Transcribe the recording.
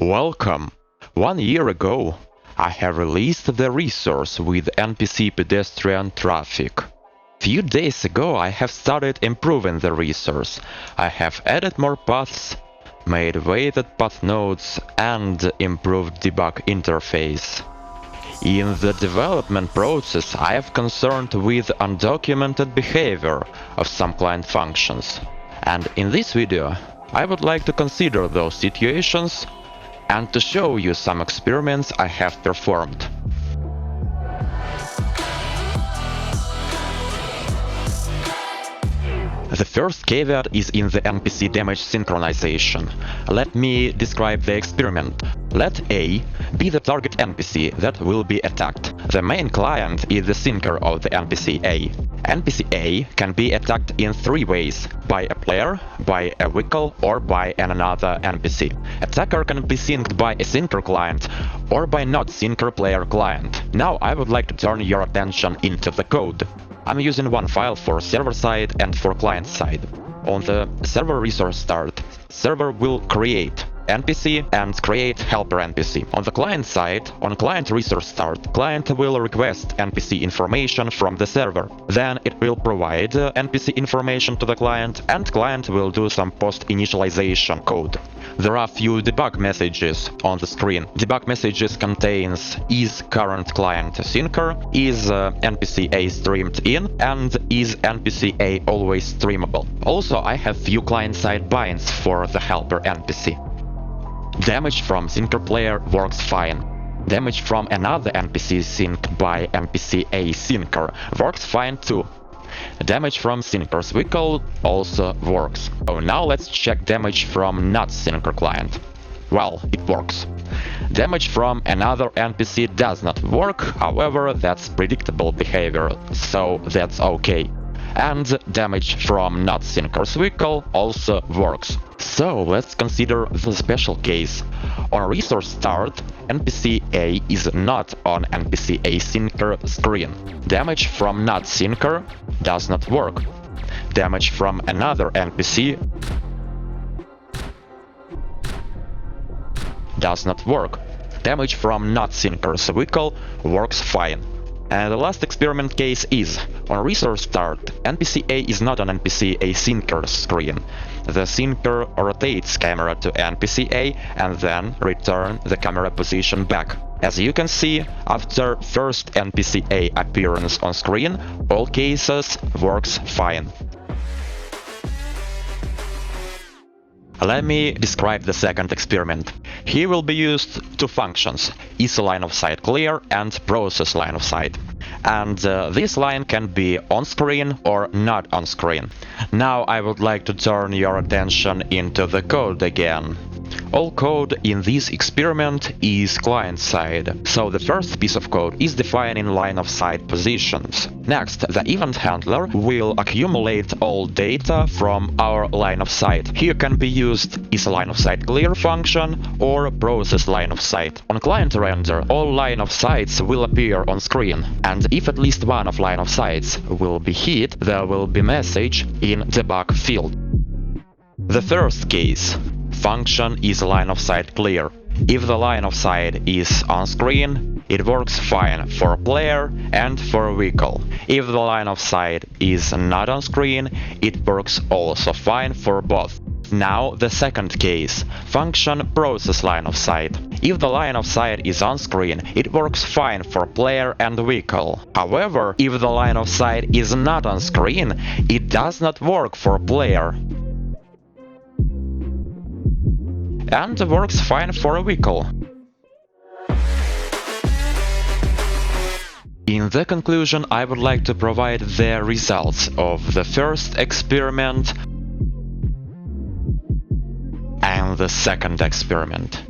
Welcome! 1 year ago, I have released the resource with NPC pedestrian traffic. Few days ago I have started improving the resource. I have added more paths, made weighted path nodes and improved debug interface. In the development process I am concerned with undocumented behavior of some client functions. And in this video I would like to consider those situations and to show you some experiments I have performed. The first caveat is in the NPC damage synchronization. Let me describe the experiment. Let A be the target NPC that will be attacked. The main client is the syncer of the NPC A. NPC A can be attacked in three ways: by a player, by a vehicle, or by another NPC. Attacker can be synced by a syncer client or by not syncer player client. Now I would like to turn your attention into the code. I'm using one file for server side and for client side. On the server resource start, server will create NPC and create helper NPC. On the client side, on client resource start, client will request NPC information from the server. Then it will provide NPC information to the client, and client will do some post-initialization code. There are few debug messages on the screen. Debug messages contains is current client syncer, is NPC A streamed in, and is NPC A always streamable. Also, I have few client-side binds for the helper NPC. Damage from syncer player works fine. Damage from another NPC synced by NPC A syncer works fine too. Damage from syncer's vehicle also works. So now let's check damage from not syncer client. Well, it works. Damage from another NPC does not work, however, that's predictable behavior, so that's okay. And damage from not syncer's vehicle also works. So let's consider the special case. On resource start, NPC A is not on NPC A syncer screen. Damage from not syncer does not work. Damage from another NPC does not work. Damage from not syncer's vehicle works fine. And the last experiment case is, on resource start, NPC A is not on NPC A syncer screen. The syncer rotates camera to NPC A and then return the camera position back. As you can see, after first NPC A appearance on screen, all cases works fine. Let me describe the second experiment. Here will be used two functions, isLineOfSightClear and processLineOfSight. And this line can be on screen or not on screen. Now I would like to turn your attention into the code again. All code in this experiment is client-side, so the first piece of code is defining line-of-sight positions. Next, the event handler will accumulate all data from our line-of-sight. Here can be used isLineOfSightClear function or processLineOfSight. On client render, all line-of-sights will appear on screen, and if at least one of line-of-sights will be hit, there will be message in debug field. The first case. Function is isLineOfSightClear. If the line of sight is on screen, it works fine for player and for vehicle. If the line of sight is not on screen, it works also fine for both. Now the second case. Function processLineOfSight. If the line of sight is on screen, it works fine for player and vehicle. However, if the line of sight is not on screen, it does not work for player. And works fine for a vehicle. In the conclusion, I would like to provide the results of the first experiment and the second experiment.